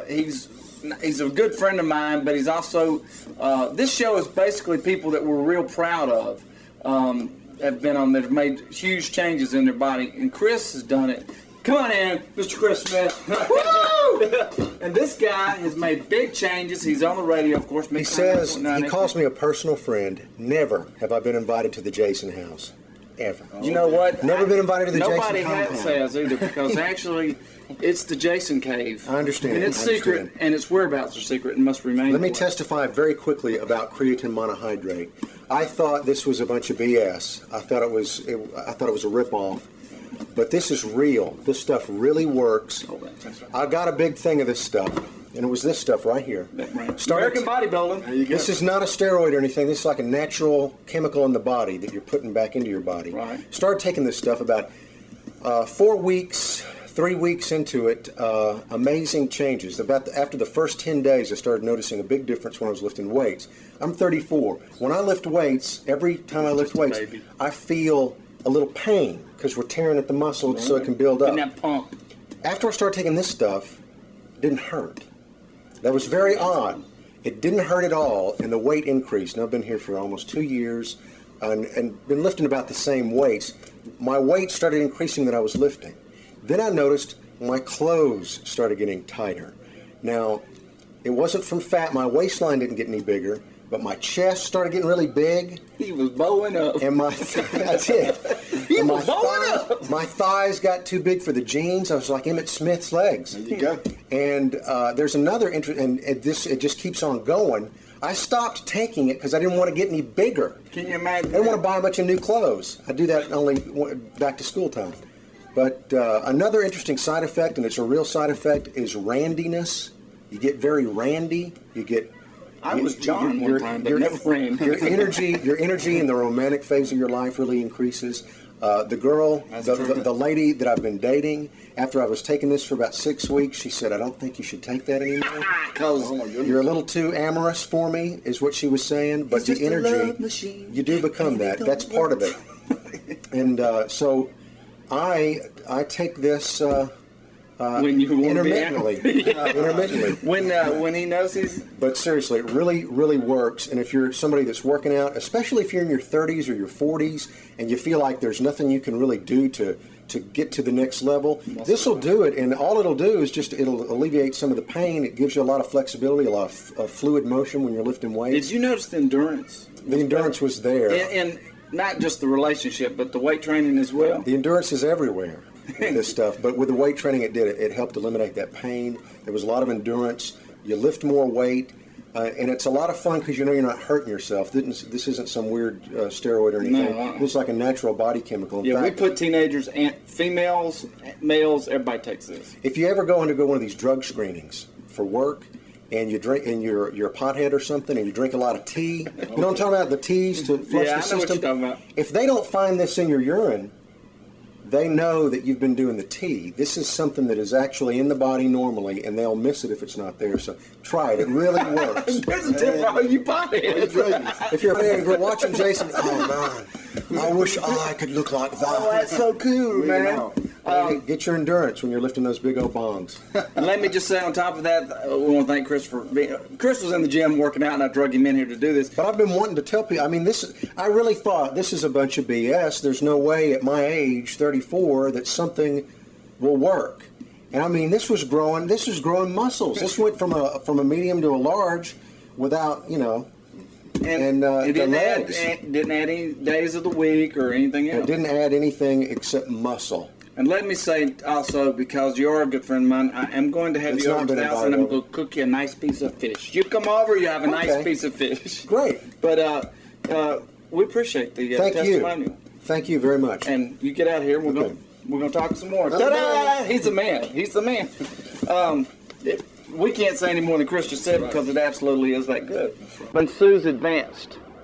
He's a good friend of mine, but he's also this show is basically people that we're real proud of. Have been on. They've made huge changes in their body, and Chris has done it. Come on in, Mr. Chris Smith. And this guy has made big changes. He's on the radio, of course. He says he calls me a personal friend. Never have I been invited to the Jason house. Ever. You know what? Never been invited to the Jason compound. Nobody says either, because actually it's the Jason cave. I understand. And it's secret, and its whereabouts are secret and must remain. Let me testify very quickly about creatine monohydrate. I thought this was a bunch of BS. I thought it was a ripoff. But this is real. This stuff really works. I got a big thing of this stuff, and it was this stuff right here. American bodybuilding. This is not a steroid or anything. This is like a natural chemical in the body that you're putting back into your body. Right. Started taking this stuff about 4 weeks, 3 weeks into it. Amazing changes. After the first 10 days, I started noticing a big difference when I was lifting weights. I'm 34. When I lift weights, every time I lift weights, I feel a little pain because we're tearing at the muscle so it can build up. And that pump. After I started taking this stuff, it didn't hurt. That was very odd. It didn't hurt at all, and the weight increased. And I've been here for almost 2 years and been lifting about the same weights. My weight started increasing that I was lifting. Then I noticed my clothes started getting tighter. Now, it wasn't from fat. My waistline didn't get any bigger, but my chest started getting really big. He was bowing up. And that's it. He was bowing up. My thighs got too big for the jeans. I was like Emmett Smith's legs. There you go. And there's another and it just keeps on going. I stopped taking it because I didn't want to get any bigger. Can you imagine? I didn't want to buy a bunch of new clothes. I do that only back to school time. But another interesting side effect, and it's a real side effect, is randiness. You get very randy. You get. I was John one time, but never ran. Your energy in the romantic phase of your life really increases. The girl, the lady that I've been dating, after I was taking this for about 6 weeks, she said, "I don't think you should take that anymore because you're a little too amorous for me," is what she was saying. But the energy, you do become that. That's part of it. And so I take this. When you want intermittently, intermittently. When he knows he's. But seriously, it really, really works. And if you're somebody that's working out, especially if you're in your 30s or your 40s, and you feel like there's nothing you can really do to get to the next level, this will do it. And all it'll do is it'll alleviate some of the pain. It gives you a lot of flexibility, a lot of fluid motion when you're lifting weights. Did you notice the endurance? The endurance was there. And not just the relationship, but the weight training as well. The endurance is everywhere. This stuff, but with the weight training, it helped eliminate that pain. There was a lot of endurance. You lift more weight, and it's a lot of fun because you know you're not hurting yourself. This isn't some weird steroid or anything. No. It's like a natural body chemical. In fact, we put teenagers and females, males, everybody takes this. If you ever go one of these drug screenings for work, and you drink, and you're a pothead or something, and you drink a lot of tea, you know what I'm talking about? The teas to flush the system. I know what you're talking about. If they don't find this in your urine, they know that you've been doing the tea. This is something that is actually in the body normally, and they'll miss it if it's not there. So try it. It really works. There's a tip for all you potheads. If you're watching Jason, oh man, I wish I could look like that. Oh, that's so cool, man. Get your endurance when you're lifting those big old bongs. And let me just say on top of that, we want to thank Chris for being. Chris was in the gym working out, and I drug him in here to do this. But I've been wanting to tell people. I mean, I really thought this is a bunch of BS. There's no way at my age, 34, that something will work. And I mean, this was growing muscles. This went from a medium to a large without, and it the legs. Didn't add any days of the week or anything else. It didn't add anything except muscle. And let me say also, because you're a good friend of mine, I am going to have you over to the house, and I'm going to cook you a nice piece of fish. You come over, you have a nice piece of fish. Great. But we appreciate the testimonial. Thank you very much. And you get out of here, we're going to talk some more. Ta-da! He's the man. He's the man. We can't say any more than Chris just said because it absolutely is that good. But Sue's advanced.